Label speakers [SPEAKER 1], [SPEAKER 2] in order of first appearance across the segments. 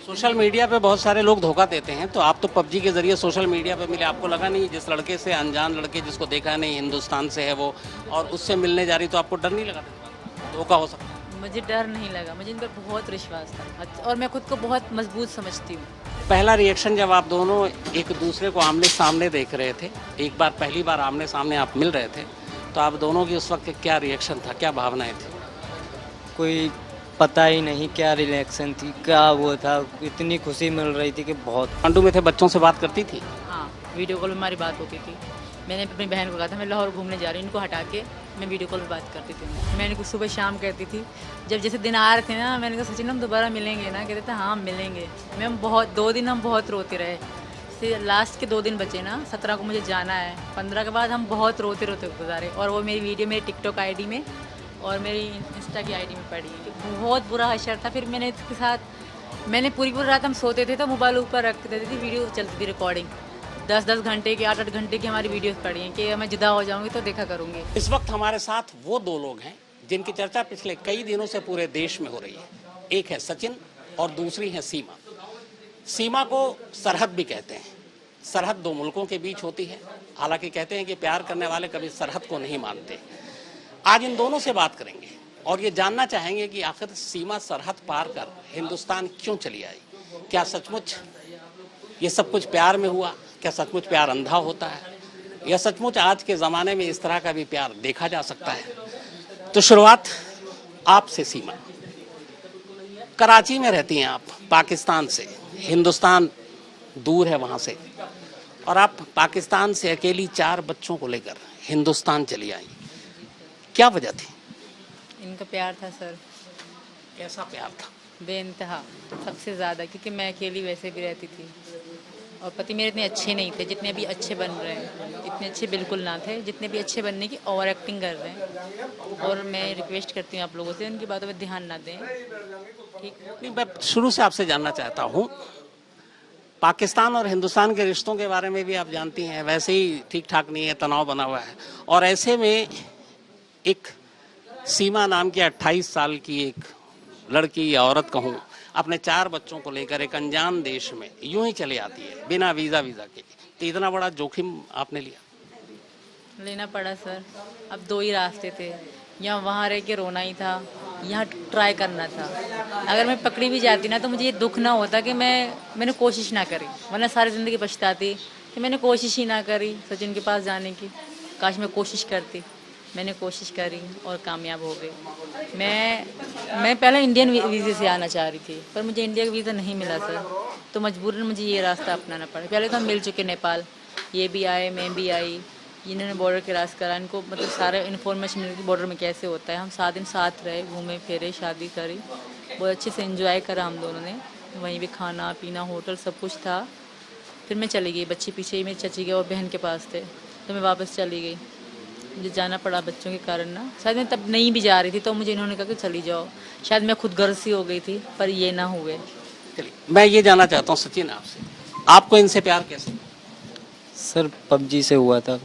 [SPEAKER 1] Social media पे बहुत सारे लोग धोखा देते हैं, तो आप तो पबजी के जरिए सोशल मीडिया पे मिले, आपको लगा नहीं जिस लड़के से, अनजान लड़के जिसको देखा नहीं, हिंदुस्तान से है वो, और उससे मिलने जा रही, तो आपको डर नहीं लगा धोखा हो सकता है?
[SPEAKER 2] मुझे डर नहीं लगा, मुझे इन पर बहुत विश्वास था और मैं खुद को बहुत मजबूत समझती हूँ।
[SPEAKER 1] पहला रिएक्शन जब आप दोनों एक दूसरे को आमने सामने देख रहे थे, एक बार पहली बार आमने सामने आप मिल रहे थे, तो आप दोनों की उस वक्त क्या रिएक्शन था, क्या भावनाएं थी?
[SPEAKER 3] कोई पता ही नहीं क्या रिएक्शन थी, क्या वो था, इतनी खुशी मिल रही थी कि बहुत।
[SPEAKER 1] कांडू में थे, बच्चों से बात करती थी?
[SPEAKER 2] हाँ, वीडियो कॉल में हमारी बात होती थी। मैंने अपनी बहन को कहा था मैं लाहौर घूमने जा रही हूँ, इनको हटा के मैं वीडियो कॉल पे बात करती थी। मैंने कुछ सुबह शाम कहती थी, जब जैसे दिन आ रहे थे ना, मैंने कहा सचिन हम दोबारा मिलेंगे ना, कहते थे हाँ मिलेंगे। हम बहुत 2 दिन हम बहुत रोते रहे। फिर लास्ट के 2 दिन बचे ना, 17 को मुझे जाना है, 15 के बाद हम बहुत रोते रोते गुजारे। और वो मेरी वीडियो मेरी टिकटॉक आईडी में और मेरी इंस्टा की आईडी में पड़ी है। बहुत बुरा हशर था। फिर मैंने इसके साथ मैंने पूरी रात हम सोते थे तो मोबाइल ऊपर रख देती थी, वीडियो चलती थी रिकॉर्डिंग। 10-10 घंटे की, 8-8 घंटे की हमारी वीडियोस पड़ी हैं कि मैं जुदा हो जाऊंगी तो देखा करूंगी।
[SPEAKER 1] इस वक्त हमारे साथ वो 2 लोग हैं जिनकी चर्चा पिछले कई दिनों से पूरे देश में हो रही है। एक है सचिन और दूसरी है सीमा। सीमा को सरहद भी कहते हैं। सरहद 2 मुल्कों के बीच होती है। हालांकि कहते हैं कि प्यार करने वाले कभी सरहद को नहीं मानते। आज इन दोनों से बात करेंगे और ये जानना चाहेंगे कि आखिर सीमा सरहद पार कर हिंदुस्तान क्यों चली आई। क्या सचमुच ये सब कुछ प्यार में हुआ? क्या सचमुच प्यार अंधा होता है, या सचमुच आज के ज़माने में इस तरह का भी प्यार देखा जा सकता है? तो शुरुआत आपसे सीमा। कराची में रहती हैं आप, पाकिस्तान से। हिंदुस्तान दूर है वहाँ से, और आप पाकिस्तान से अकेली 4 बच्चों को लेकर हिंदुस्तान चली आई। क्या वजह थी?
[SPEAKER 2] इनका प्यार था सर।
[SPEAKER 1] कैसा प्यार था?
[SPEAKER 2] बेइंतहा, सबसे ज़्यादा, क्योंकि मैं अकेली वैसे भी रहती थी और पति मेरे इतने अच्छे नहीं थे जितने अभी अच्छे बन रहे हैं। इतने अच्छे बिल्कुल ना थे जितने भी अच्छे बनने की ओवर एक्टिंग कर रहे हैं। और मैं रिक्वेस्ट करती हूँ आप लोगों से उनकी बातों पर ध्यान ना दें, ठीक?
[SPEAKER 1] नहीं, मैं शुरू से आपसे जानना चाहता हूँ, पाकिस्तान और हिंदुस्तान के रिश्तों के बारे में भी आप जानती हैं, वैसे ही ठीक ठाक नहीं है, तनाव बना हुआ है, और ऐसे में एक सीमा नाम की 28 साल की एक लड़की या औरत कहूँ, अपने 4 बच्चों को लेकर एक अनजान देश में यूं ही चले आती है बिना वीज़ा के। तो इतना बड़ा जोखिम आपने लिया?
[SPEAKER 2] लेना पड़ा सर। अब 2 ही रास्ते थे, या वहाँ रह के रोना ही था, यहाँ ट्राई करना था। अगर मैं पकड़ी भी जाती ना तो मुझे ये दुख ना होता कि मैंने कोशिश ना करी, वरना सारी ज़िंदगी पछताती कि मैंने कोशिश ही ना करी सचिन के पास जाने की। काश मैं कोशिश करती। मैंने कोशिश करी और कामयाब हो गई। मैं पहले इंडियन वीज़े से आना चाह रही थी, पर मुझे इंडिया का वीज़ा नहीं मिला सर, तो मजबूरन मुझे ये रास्ता अपनाना पड़ा। पहले तो हम मिल चुके नेपाल, ये भी आए, मैं भी आई, इन्होंने बॉर्डर क्रॉस करा, इनको मतलब सारा इन्फॉर्मेशन मिली बॉर्डर में कैसे होता है। हम 7 दिन साथ रहे, घूमे फिरे, शादी करी, बहुत अच्छे से एंजॉय करा हम दोनों ने। वहीं भी खाना पीना, होटल सब कुछ था। फिर मैं चली गई, बच्चे पीछे ही मेरी चची के और बहन के पास थे, तो मैं वापस चली गई। मुझे जाना पड़ा बच्चों के कारण ना। शायद मैं तब नहीं भी जा रही थी, तो मुझे इन्होंने कहा कि चली जाओ। शायद मैं खुद गर्ज सी हो गई थी, पर ये ना हुए।
[SPEAKER 1] चलिए, मैं ये जानना चाहता हूँ सचिन आपसे, आपको इनसे प्यार कैसे?
[SPEAKER 3] सर पबजी से हुआ था।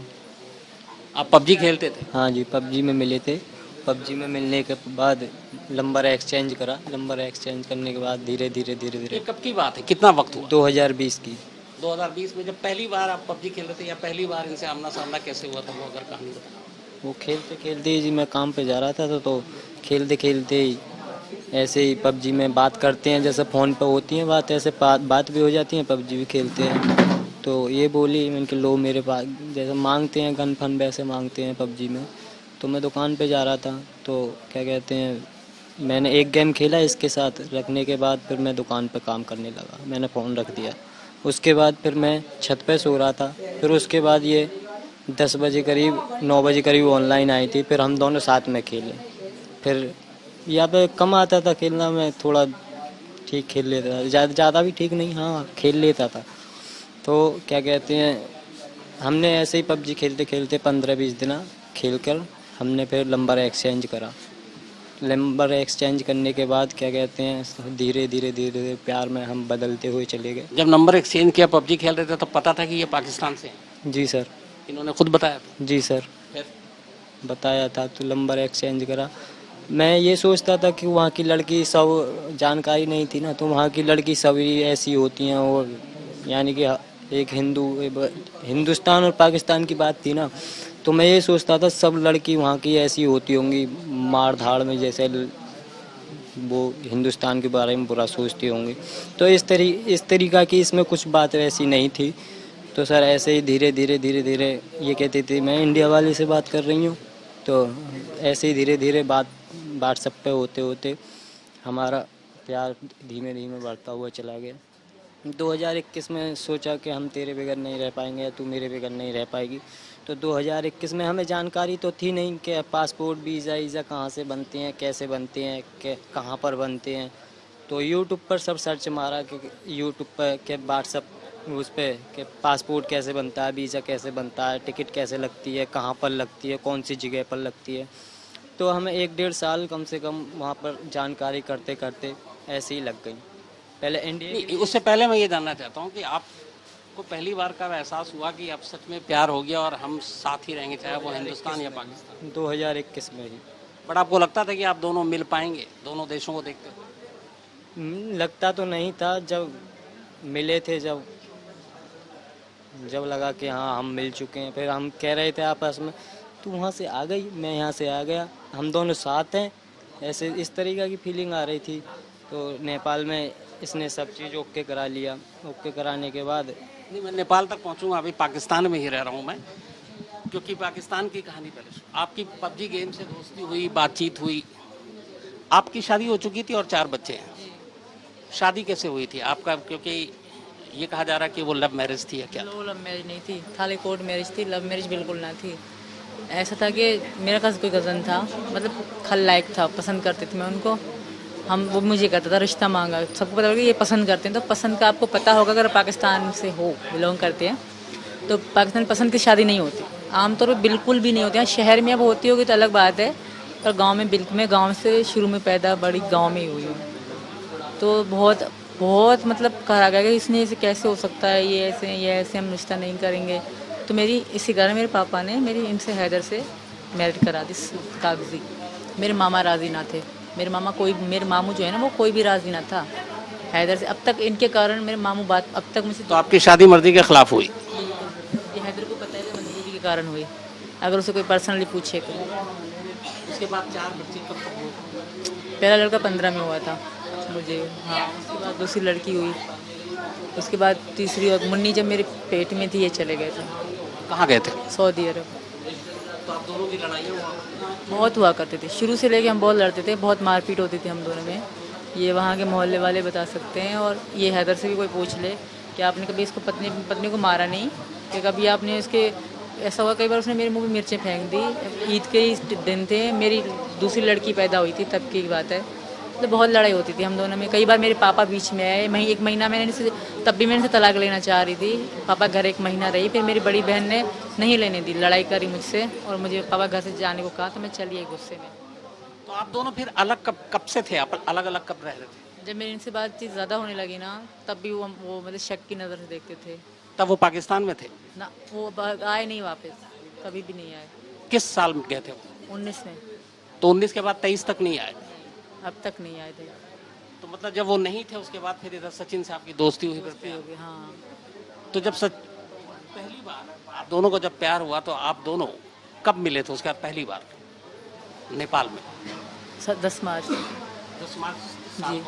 [SPEAKER 1] आप पबजी खेलते थे?
[SPEAKER 3] हाँ जी, पबजी में मिले थे। पबजी में मिलने के बाद नंबर एक्सचेंज करा। नंबर एक्सचेंज करने के बाद धीरे धीरे
[SPEAKER 1] ये कब की बात है, कितना वक्त हुआ?
[SPEAKER 3] 2020 की।
[SPEAKER 1] 2020 में जब पहली बार आप पबजी खेल रहे थे, या पहली बार इनसे आमना सामना कैसे हुआ था, वो अगर कहानी बताओ।
[SPEAKER 3] वो खेलते खेलते ही जी, मैं काम पे जा रहा था तो खेलते खेलते ही ऐसे ही पबजी में बात करते हैं, जैसे फ़ोन पे होती हैं बात, ऐसे बात भी हो जाती है, पबजी भी खेलते हैं। तो ये बोली मैंने कि लो मेरे पास, जैसे मांगते हैं गन फन वैसे मांगते हैं पबजी में। तो मैं दुकान पे जा रहा था, तो क्या कहते हैं, मैंने एक गेम खेला इसके साथ, रखने के बाद फिर मैं दुकान पे काम करने लगा, मैंने फ़ोन रख दिया। उसके बाद फिर मैं छत पे सो रहा था। फिर उसके बाद ये 10 बजे करीब, 9 बजे करीब ऑनलाइन आई थी, फिर हम दोनों साथ में खेले। फिर यहाँ पे कम आता था खेलना, मैं थोड़ा ठीक खेल लेता था, ज़्यादा भी ठीक नहीं, हाँ खेल लेता था। तो क्या कहते हैं, हमने ऐसे ही पबजी खेलते खेलते 15-20 दिन खेल कर हमने फिर नंबर एक्सचेंज करा। नंबर एक्सचेंज करने के बाद क्या कहते हैं, धीरे धीरे प्यार में हम बदलते हुए चले गए।
[SPEAKER 1] जब नंबर एक्सचेंज किया, पबजी खेल रहे थे, तो पता था कि ये पाकिस्तान से हैं?
[SPEAKER 3] जी सर।
[SPEAKER 1] इन्होंने खुद बताया था?
[SPEAKER 3] जी सर,
[SPEAKER 1] फिर
[SPEAKER 3] बताया था। तो नंबर एक्सचेंज करा, मैं ये सोचता था कि वहाँ की लड़की सब जानकारी नहीं थी ना, तो वहाँ की लड़की सभी ऐसी होती हैं, और यानी कि एक हिंदुस्तान और पाकिस्तान की बात थी ना, तो मैं ये सोचता था सब लड़की वहाँ की ऐसी होती होंगी, मार धाड़ में, जैसे वो हिंदुस्तान के बारे में बुरा सोचती होंगी। तो इस तरीका की इसमें कुछ बात वैसी नहीं थी। तो सर ऐसे ही धीरे धीरे धीरे धीरे ये कहती थी मैं इंडिया वाले से बात कर रही हूँ, तो ऐसे ही धीरे धीरे बात व्हाट्सएप पे होते होते हमारा प्यार धीमे धीमे बढ़ता हुआ चला गया। 2021 में सोचा कि हम तेरे बगैर नहीं रह पाएंगे या तू मेरे बगैर नहीं रह पाएगी। तो 2021 में हमें जानकारी तो थी नहीं कि पासपोर्ट वीज़ा कहाँ से बनते हैं, कैसे बनते हैं, कहाँ पर बनते हैं। तो यूट्यूब पर सब सर्च मारा कि यूट्यूब पर के व्हाट्सएप उस पर कि पासपोर्ट कैसे बनता है, वीज़ा कैसे बनता है, टिकट कैसे लगती है, कहाँ पर लगती है, कौन सी जगह पर लगती है। तो हमें 1-1.5 साल कम से कम वहाँ पर जानकारी करते करते ऐसे ही लग गई। पहले इंडिया
[SPEAKER 1] नहीं, उससे पहले मैं ये जानना चाहता हूँ कि आपको पहली बार कब एहसास हुआ कि अब सच में प्यार हो गया और हम साथ ही रहेंगे, चाहे वो हिंदुस्तान या पाकिस्तान?
[SPEAKER 3] 2021 में ही।
[SPEAKER 1] बट आपको लगता था कि आप दोनों मिल पाएंगे दोनों देशों को देखते हुए?
[SPEAKER 3] लगता तो नहीं था। जब मिले थे, जब लगा कि हाँ हम मिल चुके हैं, फिर हम कह रहे थे आपस में तू वहाँ से आ गई, मैं यहाँ से आ गया, हम दोनों साथ हैं, ऐसे इस तरीक़ा की फीलिंग आ रही थी। तो नेपाल में इसने सब चीज़ ओके करा लिया। ओके कराने के बाद
[SPEAKER 1] नहीं, मैं नेपाल तक पहुँचूँगा, अभी पाकिस्तान में ही रह रहा हूँ मैं, क्योंकि पाकिस्तान की कहानी पहले आपकी पबजी गेम से दोस्ती हुई, बातचीत हुई, आपकी शादी हो चुकी थी और 4 बच्चे हैं। शादी कैसे हुई थी आपका? क्योंकि ये कहा जा रहा है कि वो लव मैरिज थी या क्या?
[SPEAKER 2] लो लव मैरिज नहीं थी, खाली कोर्ट मैरिज थी, लव मैरिज बिल्कुल ना थी। ऐसा था कि मेरा पास कोई कज़न था, मतलब खलनायक था, पसंद करती थी मैं उनको। वो मुझे कहता था रिश्ता मांगा, सबको पता होगा ये पसंद करते हैं। तो पसंद का आपको पता होगा, अगर पाकिस्तान से हो बिलोंग करते हैं तो पाकिस्तान पसंद की शादी नहीं होती, आमतौर पर बिल्कुल भी नहीं होती। हाँ, शहर में अब होती होगी तो अलग बात है, पर गाँव में बिल्कुल, मैं गाँव से शुरू में पैदा बड़ी गाँव में ही हुई हूँ। तो बहुत बहुत मतलब कहा गया कि इसने ऐसे कैसे हो सकता है, ये ऐसे हम रिश्ता नहीं करेंगे। तो मेरी इसी कारण मेरे पापा ने मेरी इनसे हैदर से मैरिज करा दी कागजी। मेरे मामा राज़ी ना थे, मेरे मामू जो है ना वो कोई भी राज़ी ना था हैदर से। अब तक इनके कारण मेरे मामू बात अब तक मुझसे
[SPEAKER 1] तो आपकी शादी मर्जी के खिलाफ हुई?
[SPEAKER 2] ये हैदर को पता है कि मजबूरी के कारण हुई, अगर उसे कोई पर्सनली पूछे तो।
[SPEAKER 1] उसके बाद 4 बच्चे कब तक हुए?
[SPEAKER 2] पहला लड़का 15 में हुआ था मुझे, हाँ। उसके बाद दूसरी लड़की हुई, उसके बाद तीसरी, और मुन्नी जब मेरे पेट में थी ये चले गए थे।
[SPEAKER 1] कहाँ गए थे?
[SPEAKER 2] सऊदी अरब।
[SPEAKER 1] तो आप दोनों की लड़ाइयाँ
[SPEAKER 2] बहुत हुआ करते थे, शुरू से लेके हम बहुत लड़ते थे, बहुत मारपीट होती थी हम दोनों में। ये वहाँ के मोहल्ले वाले बता सकते हैं, और ये हैदर से भी कोई पूछ ले कि आपने कभी इसको पत्नी को मारा नहीं, कि कभी आपने इसके, ऐसा हुआ कई बार उसने मेरे मुंह में मिर्चें फेंक दी। ईद के ही दिन थे, मेरी दूसरी लड़की पैदा हुई थी, तब की बात है। तो बहुत लड़ाई होती थी हम दोनों में। कई बार मेरे पापा बीच में आए, 1 महीना मैंने इनसे, तब भी मैंने इनसे तलाक लेना चाह रही थी। पापा घर 1 महीना रही, फिर मेरी बड़ी बहन ने नहीं लेने दी, लड़ाई करी मुझसे, और मुझे पापा घर से जाने को कहा, तो मैं चली आई गुस्से में।
[SPEAKER 1] तो आप दोनों फिर अलग कब से थे? आप अलग अलग कब रह रहे थे?
[SPEAKER 2] जब मेरी इनसे बातचीत ज़्यादा होने लगी ना, तब भी वो मतलब शक की नज़र से देखते थे
[SPEAKER 1] तब वो पाकिस्तान में थे?
[SPEAKER 2] ना। वो आए नहीं वापस, कभी भी नहीं आए।
[SPEAKER 1] किस साल में गए थे वो?
[SPEAKER 2] 19 में।
[SPEAKER 1] तो 19 के बाद 23 तक नहीं आए?
[SPEAKER 2] अब तक नहीं आए थे।
[SPEAKER 1] तो मतलब जब वो नहीं थे उसके बाद फिर इधर सचिन से आपकी दोस्ती हुई?
[SPEAKER 2] दोस्ती हो गई, हाँ।
[SPEAKER 1] तो जब पहली बार आप दोनों को जब प्यार हुआ तो आप दोनों कब मिले थे उसके बाद पहली बार नेपाल में?
[SPEAKER 2] 10 मार्च
[SPEAKER 1] 10 मार्च
[SPEAKER 2] जी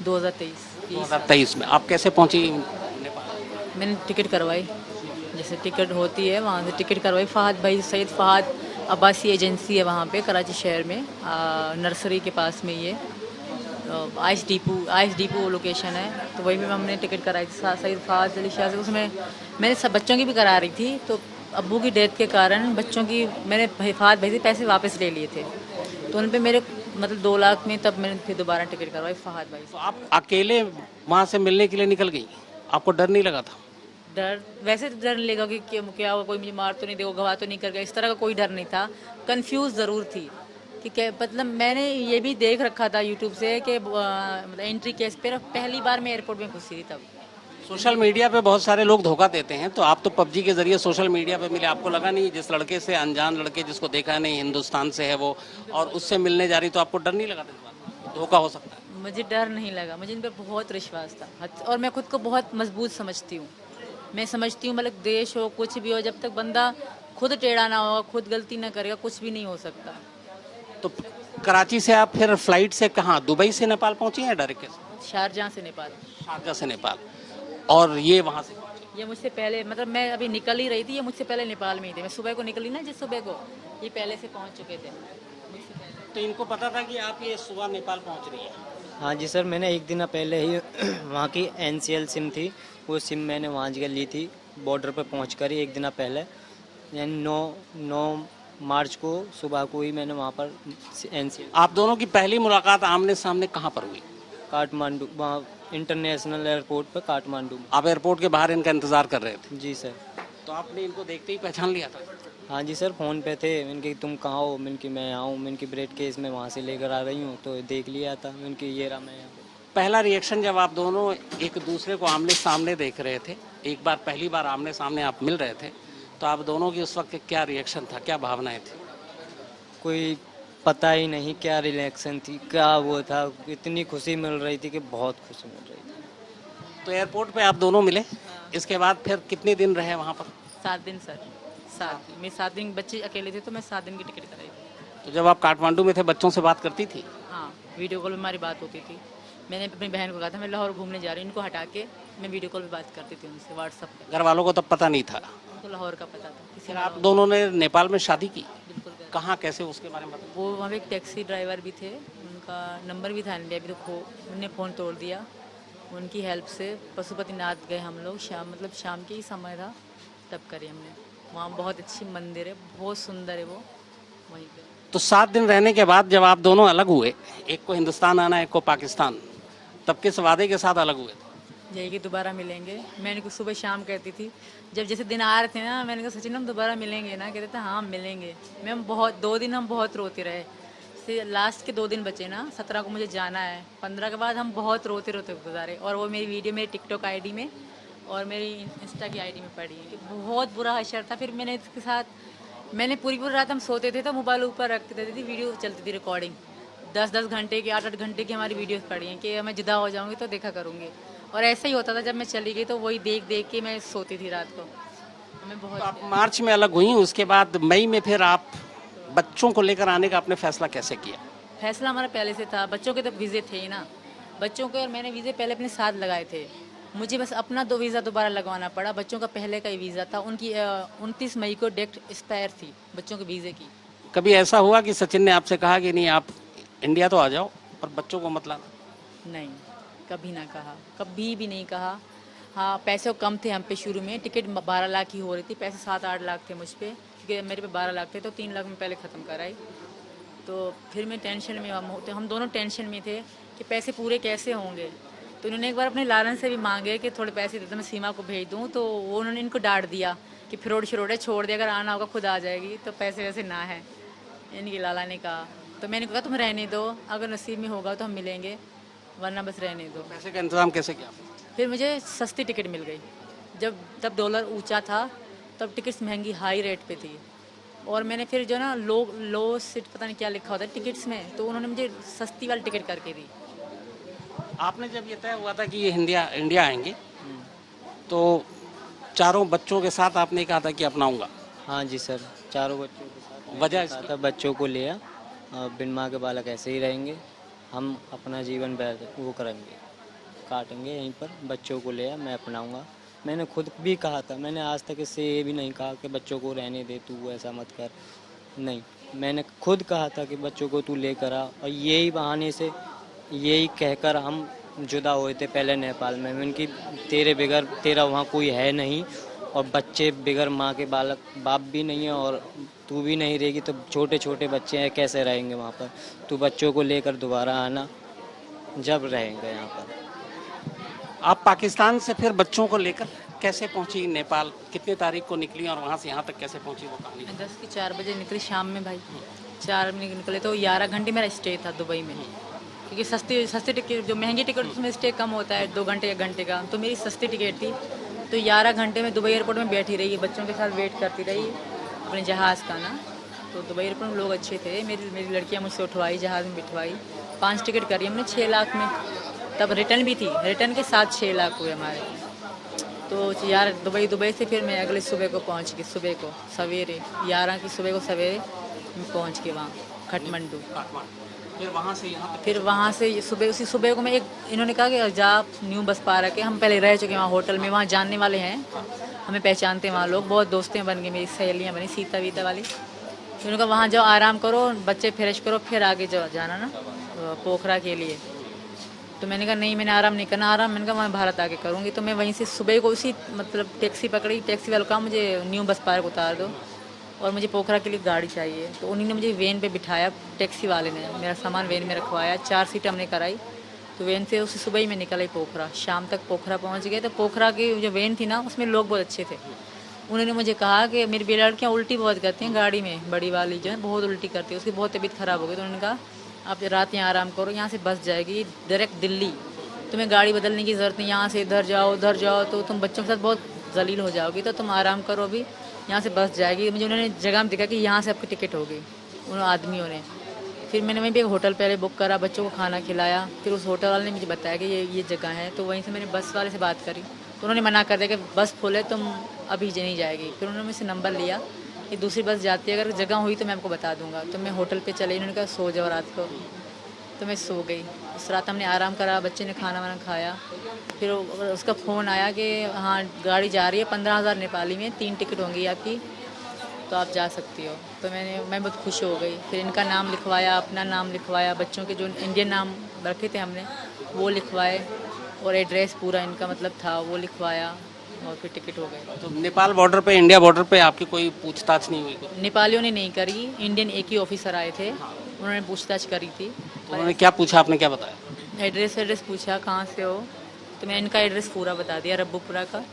[SPEAKER 2] 2023।
[SPEAKER 1] 2023 में आप कैसे पहुंची नेपाल?
[SPEAKER 2] मैंने टिकट करवाई, जैसे टिकट होती है वहाँ से टिकट करवाई। फहद भाई, सैयद फहद अब्बासी एजेंसी है वहाँ पे कराची शहर में, नर्सरी के पास में ये आइस डिपो लोकेशन है। तो वही में हमने टिकट कराई थी सैयद फहद अली शाह से। उसमें मैंने सब बच्चों की भी करा रही थी, तो अब्बू की डेथ के कारण बच्चों की मैंने फहद भाई से पैसे वापस ले लिए थे, तो उन पे मेरे मतलब 2 लाख में तब मैंने फिर दोबारा टिकट करवाई फहद भाई से।
[SPEAKER 1] तो आप अकेले वहाँ से मिलने के लिए निकल गई, आपको डर नहीं लगा था?
[SPEAKER 2] डर वैसे तो डर नहीं लगा कि क्या होगा, कोई मुझे मार तो नहीं देगा, गवाह तो नहीं कर गया, इस तरह का कोई डर नहीं था। कंफ्यूज ज़रूर थी कि क्या, मतलब मैंने ये भी देख रखा था यूट्यूब से कि मतलब एंट्री केस पे पहली बार मैं एयरपोर्ट में घुसी थी तब।
[SPEAKER 1] सोशल मीडिया पे बहुत सारे लोग धोखा देते हैं, तो आप तो पबजी के जरिए सोशल मीडिया पे मिले, आपको लगा नहीं जिस लड़के से, अनजान लड़के जिसको देखा नहीं, हिंदुस्तान से है वो, और उससे मिलने जा रही, तो आपको डर नहीं लगा था इस बात का? धोखा हो सकता है।
[SPEAKER 2] मुझे डर नहीं लगा, मुझे इन पर बहुत विश्वास था और मैं खुद को बहुत मजबूत समझती हूँ। मैं समझती हूँ मतलब देश हो कुछ भी हो, जब तक बंदा खुद टेढ़ा ना होगा, खुद गलती ना करेगा, कुछ भी नहीं हो सकता।
[SPEAKER 1] तो कराची से आप फिर फ्लाइट से कहाँ, दुबई से नेपाल पहुंची हैं डायरेक्ट कैसे?
[SPEAKER 2] शारजाह से नेपाल।
[SPEAKER 1] शारजा से नेपाल, और ये वहाँ से पहुंची?
[SPEAKER 2] ये मुझसे पहले, मतलब मैं अभी निकल ही रही थी, ये मुझसे पहले नेपाल में ही थे। मैं सुबह को निकली ना, जिस सुबह को, ये पहले से पहुंच चुके थे मुझसे पहले।
[SPEAKER 1] तो इनको पता था कि आप ये सुबह नेपाल पहुंच रही हैं?
[SPEAKER 3] हाँ जी सर, मैंने एक दिन पहले ही वहाँ की NCL सिम थी, वो सिम मैंने वहाँ जगह ली थी बॉर्डर पर पहुँच कर ही एक दिन पहले, यानी 9 मार्च को सुबह को ही मैंने वहाँ पर NCL।
[SPEAKER 1] आप दोनों की पहली मुलाकात आमने सामने कहाँ पर हुई?
[SPEAKER 3] काठमांडू, वहाँ इंटरनेशनल एयरपोर्ट पर काठमांडू में।
[SPEAKER 1] आप एयरपोर्ट के बाहर इनका इंतजार कर रहे थे,
[SPEAKER 3] जी सर।
[SPEAKER 1] तो आपने इनको देखते ही पहचान लिया था?
[SPEAKER 3] हाँ जी सर, फ़ोन पे थे। मैंने तुम कहाँ हो? मैंने कि मैं आऊँ, मैंने कि ब्रेड केस में वहाँ से लेकर आ रही हूँ, तो देख लिया था। मैंने कि ये रहा मैं यहाँ पे।
[SPEAKER 1] पहला रिएक्शन जब आप दोनों एक दूसरे को आमने सामने देख रहे थे, एक बार पहली बार आमने सामने आप मिल रहे थे, तो आप दोनों की उस वक्त क्या रिएक्शन था, क्या भावनाएं थी?
[SPEAKER 3] कोई पता ही नहीं क्या रिलेक्शन थी, क्या वो था। इतनी खुशी मिल रही थी कि बहुत खुशी मिल रही थी।
[SPEAKER 1] तो एयरपोर्ट पे आप दोनों मिले, इसके बाद फिर कितने दिन रहे वहाँ पर?
[SPEAKER 2] 7 दिन सर, 7 मैं 7 दिन, बच्चे अकेले थे तो मैं 7 दिन की टिकट कराई थी।
[SPEAKER 1] तो जब आप काठमांडू में थे, बच्चों से बात करती थी?
[SPEAKER 2] हाँ, वीडियो कॉल में हमारी बात होती थी। मैंने अपनी बहन को कहा था मैं लाहौर घूमने जा रही हूँ, इनको हटा के मैं वीडियो कॉल पे बात करती थी उनसे व्हाट्सअप पे।
[SPEAKER 1] घर वालों को तब पता नहीं था?
[SPEAKER 2] उनको लाहौर का पता था। किसी
[SPEAKER 1] फिर आप दोनों ने नेपाल में शादी की?
[SPEAKER 2] बिल्कुल कर।
[SPEAKER 1] कहाँ, कैसे, उसके बारे में बताओ।
[SPEAKER 2] वो वहाँ पे एक टैक्सी ड्राइवर भी थे, उनका नंबर भी था इंडिया, अभी तो उनने फ़ोन तोड़ दिया। उनकी हेल्प से पशुपतिनाथ गए हम लोग, मतलब शाम के ही समय था, तब करी हमने। वहाँ बहुत अच्छी मंदिर है, बहुत सुंदर है वो, वहीं पे।
[SPEAKER 1] तो 7 दिन रहने के बाद जब आप दोनों अलग हुए, एक को हिंदुस्तान आना, एक को पाकिस्तान, तब किस वादे के साथ अलग हुए थे?
[SPEAKER 2] यही कि दोबारा मिलेंगे। मैंने कुछ सुबह शाम कहती थी, जब जैसे दिन आ रहे थे ना, मैंने कहा सचिन हम दोबारा मिलेंगे ना, कहते थे हाँ मिलेंगे। मैं हम बहुत 2 दिन हम बहुत रोते रहे, फिर लास्ट के 2 दिन बचे ना, 17 को मुझे जाना है, 15 के बाद हम बहुत रोते रोते गुजारे। और वो मेरी वीडियो मेरी टिकटॉक ID में और मेरी इंस्टा की ID में पड़ी है कि बहुत बुरा हशर था। फिर मैंने इसके साथ, मैंने पूरी रात हम सोते थे तो मोबाइल ऊपर रख देती थी, वीडियो चलती थी रिकॉर्डिंग, 10-10 घंटे की, 8-8 घंटे की हमारी वीडियोस पड़ी हैं कि मैं जुदा हो जाऊंगी तो देखा करूंगी। और ऐसा ही होता था, जब मैं चली गई तो वही देख देख के मैं सोती थी रात को। हमें
[SPEAKER 1] तो
[SPEAKER 2] बहुत
[SPEAKER 1] आप मार्च में अलग हुई, उसके बाद मई में फिर आप बच्चों को लेकर आने का आपने फैसला कैसे किया?
[SPEAKER 2] फैसला हमारा पहले से था, बच्चों के तो वीज़े थे ही ना, बच्चों के, और मैंने वीज़े पहले अपने साथ लगाए थे। मुझे बस अपना 2 वीज़ा दोबारा लगवाना पड़ा, बच्चों का पहले का ही वीज़ा था, उनकी 29 मई को डेट एक्सपायर थी बच्चों के वीज़े की।
[SPEAKER 1] कभी ऐसा हुआ कि सचिन ने आपसे कहा कि नहीं आप इंडिया तो आ जाओ पर बच्चों को मत लाना?
[SPEAKER 2] नहीं, कभी ना कहा, कभी भी नहीं कहा। हाँ, पैसे कम थे हम पे शुरू में, टिकट 12 लाख ही हो रही थी, पैसे 7-8 लाख थे मुझ पे, क्योंकि मेरे पे 12 लाख थे, तो 3 लाख में पहले ख़त्म कराई। तो फिर मैं टेंशन में, हम दोनों टेंशन में थे कि पैसे पूरे कैसे होंगे। तो उन्होंने एक बार अपने लालन से भी मांगे कि थोड़े पैसे दे दो, मैं सीमा को भेज दूँ, तो वो उन्होंने इनको डांट दिया कि फ्रॉड श्रोड है, छोड़ दे, अगर आना होगा खुद आ जाएगी, तो पैसे वैसे ना है, इनकी लाला ने कहा। तो मैंने कहा तुम रहने दो, अगर नसीब में होगा तो हम मिलेंगे, वरना बस रहने दो।
[SPEAKER 1] पैसे का इंतजाम कैसे किया?
[SPEAKER 2] फिर मुझे सस्ती टिकट मिल गई, तब डॉलर ऊंचा था, तब टिकट्स महंगी हाई रेट पे थी। और मैंने फिर जो ना लो सीट, पता नहीं क्या लिखा होता है टिकट्स में, तो उन्होंने मुझे सस्ती वाली टिकट करके दी।
[SPEAKER 1] आपने जब ये तय हुआ था कि ये इंडिया आएंगे, तो चारों बच्चों के साथ आपने कहा था कि अपनाऊंगा?
[SPEAKER 3] हाँ जी सर, चारों बच्चों के साथ
[SPEAKER 1] वजह
[SPEAKER 3] मैंने कहा था, बच्चों को लिया, बिन माँ के बालक ऐसे ही रहेंगे, हम अपना जीवन वो करेंगे, काटेंगे यहीं पर, बच्चों को लिया, मैं अपनाऊंगा। मैंने खुद भी कहा था, मैंने आज तक इससे ये भी नहीं कहा कि बच्चों को रहने दे, तू ऐसा मत कर, नहीं, मैंने खुद कहा था कि बच्चों को तू लेकर आ। और यही बहाने से, यही कहकर हम जुदा हुए थे पहले नेपाल में। उनकी तेरे बगैर, तेरा वहाँ कोई है नहीं, और बच्चे बगैर माँ के बाप भी नहीं है, और तू भी नहीं रहेगी, तो छोटे छोटे बच्चे हैं, कैसे रहेंगे वहाँ पर? तू बच्चों को लेकर दोबारा आना, जब रहेंगे यहाँ पर।
[SPEAKER 1] आप पाकिस्तान से फिर बच्चों को लेकर कैसे पहुंची नेपाल? कितने तारीख को निकली और वहाँ से यहाँ तक कैसे पहुंची, वो कहानी?
[SPEAKER 2] मैं 10 की 4 बजे निकली शाम में भाई, 4 में निकले तो 11 घंटे मेरा स्टे था दुबई में। क्योंकि सस्ती टिकट, जो महंगी टिकट उसमें स्टे कम होता है, 2 घंटे 1 घंटे का। तो मेरी सस्ती टिकट थी, तो 11 घंटे में दुबई एयरपोर्ट में बैठी रही, बच्चों के साथ वेट करती रही अपने जहाज़ का ना। तो दुबई एयरपोर्ट में लोग अच्छे थे, मेरी लड़कियाँ मुझसे उठवाई, जहाज़ में बिठवाई। 5 टिकट करी हमने 6 लाख में, तब रिटर्न भी थी, रिटर्न के साथ 6 लाख हुए हमारे। तो यार दुबई से फिर मैं अगले सुबह को पहुंच गई, सुबह को सवेरे 11 की सुबह को सवेरे मैं पहुंच गई वहाँ काठमांडू।
[SPEAKER 1] फिर वहाँ से यहाँ तक
[SPEAKER 2] फिर वहाँ से उसी सुबह को मैं इन्होंने कहा कि जा न्यू बस पार्क है, हम पहले रह चुके हैं वहाँ होटल में, वहाँ जानने वाले हैं, हमें पहचानते हैं वहाँ लोग, बहुत दोस्तें बन गई, मेरी सहेलियाँ बनी सीता वीता वाली। तो उन्होंने कहा वहाँ जाओ, आराम करो, बच्चे फ्रेश करो, फिर आगे जाना ना पोखरा के लिए। तो मैंने कहा नहीं, मैंने आराम नहीं करना, आराम मैंने कहा वहाँ भारत आके करूँगी। तो मैं वहीं से सुबह को उसी मतलब टैक्सी पकड़ी, टैक्सी वाले कहा मुझे न्यू बस पार्क उतार दो और मुझे पोखरा के लिए गाड़ी चाहिए। तो उन्हीं ने मुझे वैन पे बिठाया, टैक्सी वाले ने मेरा सामान वैन में रखवाया, 4 सीट हमने कराई। तो वैन से उसी सुबह ही मैं निकल आई पोखरा, शाम तक पोखरा पहुँच गए। तो पोखरा की जो वैन थी ना, उसमें लोग बहुत अच्छे थे। उन्होंने मुझे कहा कि मेरी लड़कियाँ उल्टी बहुत करती हैं गाड़ी में, बड़ी वाली जो है बहुत उल्टी करती है, उसकी बहुत तबीयत ख़राब हो गई। तो उन्होंने कहा आप रात यहाँ आराम करो, यहाँ से बस जाएगी डायरेक्ट दिल्ली, तुम्हें गाड़ी बदलने की ज़रूरत नहीं, यहाँ से इधर जाओ उधर जाओ तो तुम बच्चों के साथ बहुत जलील हो जाओगी, तो तुम आराम करो, अभी यहाँ से बस जाएगी। मुझे उन्होंने जगह में दिखा कि यहाँ से आपकी टिकट हो गई उन आदमियों ने। फिर मैंने वहीं पे एक होटल पहले बुक करा, बच्चों को खाना खिलाया, फिर उस होटल वाले ने मुझे बताया कि ये जगह है। तो वहीं से मैंने बस वाले से बात करी, तो उन्होंने मना कर दिया कि बस फुल है, तुम अभी नहीं जाएगी। फिर उन्होंने मुझसे नंबर लिया कि दूसरी बस जाती है, अगर जगह हुई तो मैं आपको बता दूंगा। तो मैं होटल पे चली, उन्होंने कहा सो जाओ रात को, तो मैं सो गई। उस रात हमने आराम करा, बच्चे ने खाना वाना खाया। फिर उसका फ़ोन आया कि हाँ गाड़ी जा रही है 15,000 नेपाली में, 3 टिकट होंगी आपकी, तो आप जा सकती हो। तो मैं बहुत खुश हो गई। फिर इनका नाम लिखवाया, अपना नाम लिखवाया, बच्चों के जो इंडियन नाम रखे थे हमने वो लिखवाए, और एड्रेस पूरा इनका मतलब था वो लिखवाया, और फिर टिकट हो गए।
[SPEAKER 1] तो नेपाल बॉर्डर पे, इंडिया बॉर्डर पे आपकी कोई पूछताछ नहीं हुई?
[SPEAKER 2] नेपालियों ने नहीं करी, इंडियन एक ही ऑफिसर आए थे, उन्होंने पूछताछ करी थी।
[SPEAKER 1] तो उन्होंने क्या पूछा, आपने क्या बताया?
[SPEAKER 2] एड्रेस पूछा कहाँ से हो, तो मैं इनका एड्रेस पूरा बता दिया, रब्बूपुरा का।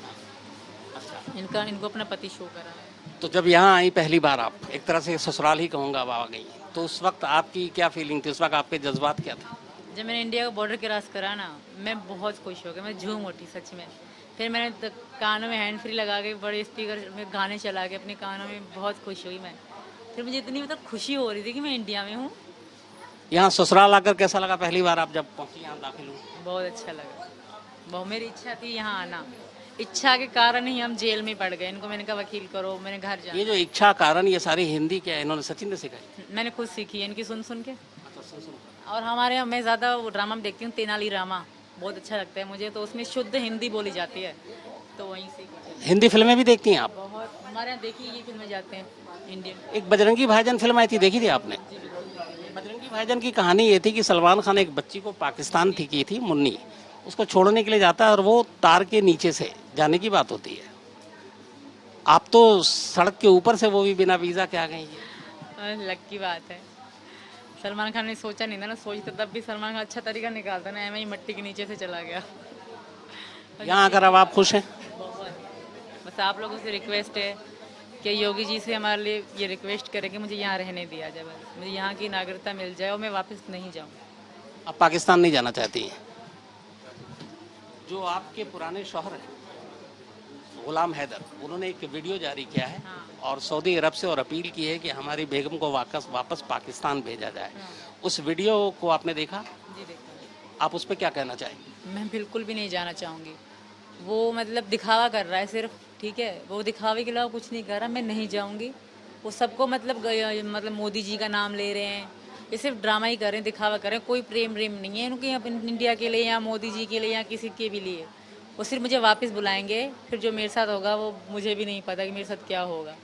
[SPEAKER 2] इनको अपना पति शो करा।
[SPEAKER 1] तो जब यहाँ आई पहली बार, आप एक तरह से ससुराल ही कहूँगा अब आ गई, तो उस वक्त आपकी क्या फीलिंग थी, उस वक्त आपके जज्बात क्या थे?
[SPEAKER 2] जब मैंने इंडिया का बॉर्डर क्रॉस करा ना, मैं बहुत खुश हो गई, मैं झूम उठी सच में। फिर मैंने कानों में हैंड फ्री लगा के बड़े स्पीकर में गाने चला के अपने कानों में बहुत खुश हुई मैं। फिर मुझे इतनी मतलब खुशी हो रही थी कि मैं इंडिया में हूँ।
[SPEAKER 1] यहाँ ससुराल आकर कैसा लगा पहली बार आप जब पहुँची, यहाँ दाखिल हुई?
[SPEAKER 2] बहुत अच्छा लगा, बहुत मेरी इच्छा थी यहाँ आना, इच्छा के कारण ही हम जेल में पड़ गए। इनको मैंने कहा वकील करो, मैंने घर जाना।
[SPEAKER 1] ये जो इच्छा कारण, ये सारी हिंदी क्या है, इन्होंने सचिन ने सिखाई?
[SPEAKER 2] मैंने खुद सीखी है इनकी सुन सुन के। और हमारे यहाँ मैं ज़्यादा वो ड्रामा में देखती हूँ, तेनाली रामा बहुत अच्छा लगता है मुझे, तो उसमें शुद्ध हिंदी बोली जाती है, तो वहीं से।
[SPEAKER 1] हिंदी फिल्में भी देखती हैं आप?
[SPEAKER 2] बहुत, हमारे यहाँ देखी ये फिल्में जाते हैं इंडियन।
[SPEAKER 1] एक बजरंगी भाईजान फिल्म आई थी, देखी थी आपने? बजरंगी भाईजान की कहानी ये थी कि सलमान खान एक बच्ची को पाकिस्तान की थी मुन्नी, उसको छोड़ने के लिए जाता है और वो तार के नीचे से जाने की बात होती है। आप तो सड़क के ऊपर से, वो भी बिना वीज़ा के आ गई है।
[SPEAKER 2] लक की बात है, सलमान खान ने सोचा नहीं था ना, सोचता तब भी सलमान खान अच्छा तरीका निकालता ना, एम ही मट्टी के नीचे से चला गया।
[SPEAKER 1] यहाँ आकर अब आप खुश हैं?
[SPEAKER 2] बहुत। बस आप लोगों से रिक्वेस्ट है कि योगी जी से हमारे लिए ये रिक्वेस्ट करें कि मुझे यहाँ रहने दिया जाए, बस मुझे यहाँ की नागरिकता मिल जाए और मैं वापस नहीं जाऊँ।
[SPEAKER 1] आप पाकिस्तान नहीं जाना चाहती हैं? जो आपके पुराने शौहर हैं गुलाम हैदर, उन्होंने एक वीडियो जारी किया है और सऊदी अरब से और अपील की है कि हमारी बेगम को वापस पाकिस्तान भेजा जाए। उस वीडियो को आपने देखा?
[SPEAKER 2] जी देखा।
[SPEAKER 1] आप उस पर क्या कहना चाहेंगे?
[SPEAKER 2] मैं बिल्कुल भी नहीं जाना चाहूँगी। वो मतलब दिखावा कर रहा है सिर्फ, ठीक है, वो दिखावे के अलावा कुछ नहीं कर रहा। मैं नहीं जाऊँगी। वो सबको मतलब मोदी जी का नाम ले रहे हैं, ये सिर्फ ड्रामा ही कर रहे हैं, दिखावा कर रहे हैं। कोई प्रेम नहीं है उनके यहाँ इंडिया के लिए या मोदी जी के लिए या किसी के भी लिए। वो सिर्फ मुझे वापस बुलाएंगे, फिर जो मेरे साथ होगा वो मुझे भी नहीं पता कि मेरे साथ क्या होगा।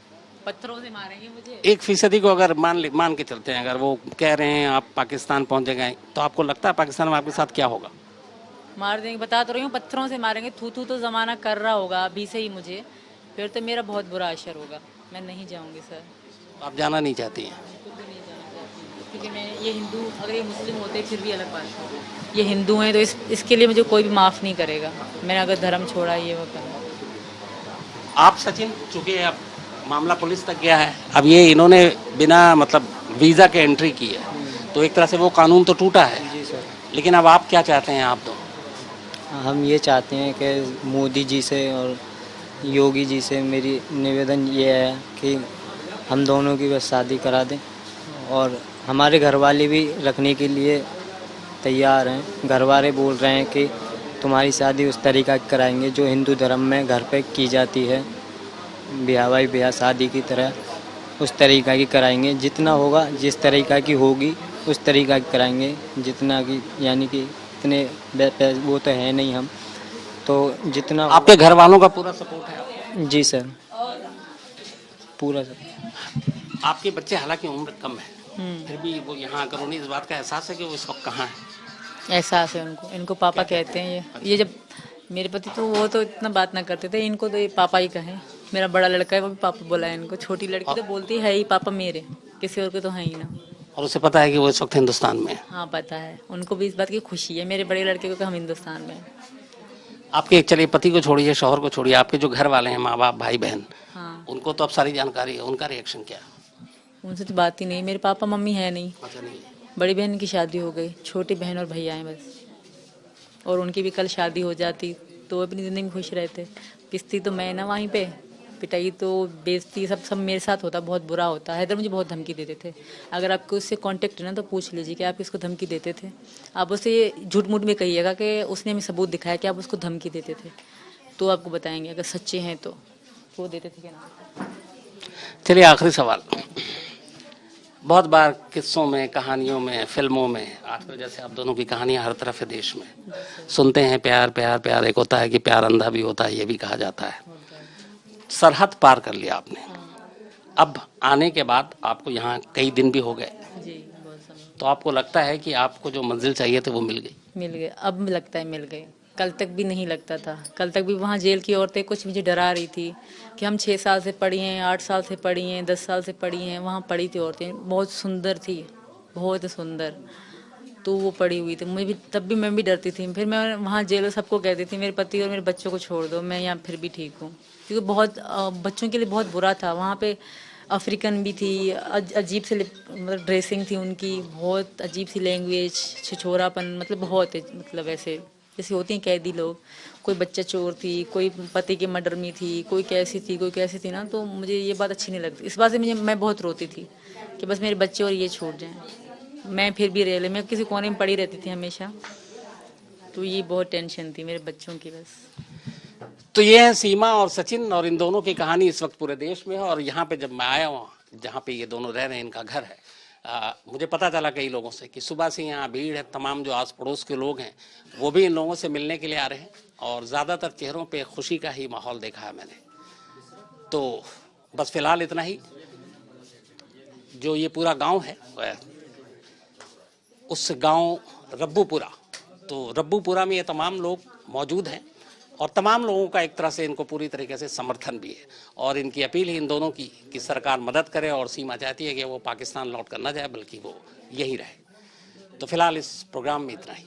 [SPEAKER 2] पत्थरों से मारेंगे मुझे।
[SPEAKER 1] 1% को अगर मान के चलते हैं, अगर वो कह रहे हैं आप पाकिस्तान पहुंच गए, तो आपको लगता है पाकिस्तान में आपके साथ क्या होगा?
[SPEAKER 2] मार देंगे, बता तो रही हूँ, पत्थरों से मारेंगे। थू तो ज़माना कर रहा होगा अभी से ही मुझे, फिर तो मेरा बहुत बुरा असर होगा। मैं नहीं जाऊँगी सर।
[SPEAKER 1] आप जाना नहीं चाहती हैं?
[SPEAKER 2] क्योंकि मैं ये हिंदू, अगर ये मुस्लिम होते फिर भी अलग बात है, ये हिंदू हैं तो इसके लिए मुझे कोई भी माफ़ नहीं करेगा। मैंने अगर धर्म छोड़ा ये वो करना।
[SPEAKER 1] आप सचिन, चूँकि अब मामला पुलिस तक गया है, अब ये इन्होंने बिना मतलब वीज़ा के एंट्री की है, तो एक तरह से वो कानून तो टूटा है।
[SPEAKER 3] जी सर।
[SPEAKER 1] लेकिन अब आप क्या चाहते हैं आप दोनों?
[SPEAKER 3] हम ये चाहते हैं कि मोदी जी से और योगी जी से मेरी निवेदन ये है कि हम दोनों की बस शादी करा दें, और हमारे घर वाले भी रखने के लिए तैयार हैं। घर वाले बोल रहे हैं कि तुम्हारी शादी उस तरीका की कराएंगे जो हिंदू धर्म में घर पे की जाती है, ब्याह शादी की तरह उस तरीका की कराएंगे। जितना होगा, जिस तरीका की होगी उस तरीका की कराएंगे। जितना की यानी कि इतने वो तो है नहीं हम, तो जितना
[SPEAKER 1] आपके घर वालों का पूरा सपोर्ट है आपको?
[SPEAKER 3] जी सर, पूरा सर।
[SPEAKER 1] आपके बच्चे हालांकि उम्र कम है, फिर भी वो यहाँ आकर उन्हें इस बात का एहसास है कि वो इस वक्त कहाँ है?
[SPEAKER 2] एहसास है उनको, इनको पापा कहते हैं। ये जब मेरे पति तो वो तो इतना बात ना करते थे, इनको तो ये पापा ही कहें। मेरा बड़ा लड़का है वो भी पापा बोला है इनको, छोटी लड़की तो बोलती है ही पापा मेरे, किसी और के तो है ही ना।
[SPEAKER 1] और उसे पता है कि वो इस वक्त हिंदुस्तान में है?
[SPEAKER 2] हाँ पता है, उनको भी इस बात की खुशी है मेरे बड़े लड़के को कि हम हिंदुस्तान में हैं।
[SPEAKER 1] आपके चलिए पति को छोड़िए, शौहर को छोड़िए, आपके जो घर वाले हैं, माँ बाप भाई बहन,
[SPEAKER 2] हाँ,
[SPEAKER 1] उनको तो अब सारी जानकारी है, उनका रिएक्शन क्या है?
[SPEAKER 2] उनसे तो बात ही नहीं। मेरे पापा मम्मी है नहीं,
[SPEAKER 1] अच्छा नहीं है।
[SPEAKER 2] बड़ी बहन की शादी हो गई, छोटी बहन और भैया हैं बस। और उनकी भी कल शादी हो जाती तो वो अपनी ज़िंदगी में खुश रहते। पिसती तो मैं ना वहीं पे, पिटाई तो बेइज्जती सब मेरे साथ होता, बहुत बुरा होता। हैदर मुझे बहुत धमकी देते थे। अगर आपको उससे कांटेक्ट है ना तो पूछ लीजिए कि आप इसको धमकी देते थे। आप उसे झूठ मूठ में कहिएगा कि उसने हमें सबूत दिखाया कि आप उसको धमकी देते थे, तो आपको बताएंगे अगर सच्चे हैं तो वो देते थे क्या ना।
[SPEAKER 1] चलिए आखिरी सवाल। बहुत बार किस्सों में, कहानियों में, फिल्मों में, आजकल जैसे आप दोनों की कहानियां हर तरफ है देश में, सुनते हैं प्यार प्यार प्यार। एक होता है कि प्यार अंधा भी होता है, ये भी कहा जाता है। सरहद पार कर लिया आपने, अब आने के बाद आपको यहाँ कई दिन भी हो गए,
[SPEAKER 2] जी बहुत समय
[SPEAKER 1] तो आपको लगता है कि आपको जो मंजिल चाहिए थी वो मिल गई?
[SPEAKER 2] मिल गए, अब लगता है मिल गए। कल तक भी नहीं लगता था। कल तक भी वहाँ जेल की औरतें कुछ मुझे डरा रही थी कि हम 6 साल से पढ़ी हैं, 8 साल से पढ़ी हैं, 10 साल से पढ़ी हैं। वहाँ पढ़ी थी औरतें, बहुत सुंदर थी, बहुत सुंदर। तो वो पड़ी हुई थी, मुझे भी तब भी मैं भी डरती थी। फिर मैं वहाँ जेल सबको कहती थी मेरे पति और मेरे बच्चों को छोड़ दो, मैं यहाँ फिर भी ठीक हूँ। क्योंकि बहुत बच्चों के लिए बहुत बुरा था वहाँ पे। अफ्रीकन भी थी, अजीब से मतलब ड्रेसिंग थी उनकी, बहुत अजीब सी लैंग्वेज, छिछोरापन, मतलब बहुत मतलब ऐसे जैसे होती हैं कैदी लोग। कोई बच्चा चोर थी, कोई पति के मर्डर में थी, कोई कैसी थी कोई कैसी थी ना। तो मुझे ये बात अच्छी नहीं लगती। इस बात से मैं बहुत रोती थी कि बस मेरे बच्चे और ये छूट जाएं। मैं फिर भी रेले में किसी कोने में पड़ी रहती थी हमेशा। तो ये बहुत टेंशन थी मेरे बच्चों की बस।
[SPEAKER 1] तो ये है सीमा और सचिन, और इन दोनों की कहानी इस वक्त पूरे देश में है। और यहाँ पे जब मैं आया हूँ, जहाँ पे ये दोनों रह रहे हैं, इनका घर है, मुझे पता चला कई लोगों से कि सुबह से यहाँ भीड़ है। तमाम जो आस पड़ोस के लोग हैं वो भी इन लोगों से मिलने के लिए आ रहे हैं, और ज़्यादातर चेहरों पे खुशी का ही माहौल देखा है मैंने। तो बस फिलहाल इतना ही। जो ये पूरा गांव है उस गांव रब्बूपुरा, तो रब्बूपुरा में ये तमाम लोग मौजूद हैं, और तमाम लोगों का एक तरह से इनको पूरी तरीके से समर्थन भी है। और इनकी अपील है इन दोनों की कि सरकार मदद करे, और सीमा चाहती है कि वो पाकिस्तान लौट कर ना जाए बल्कि वो यहीं रहे। तो फिलहाल इस प्रोग्राम में इतना ही।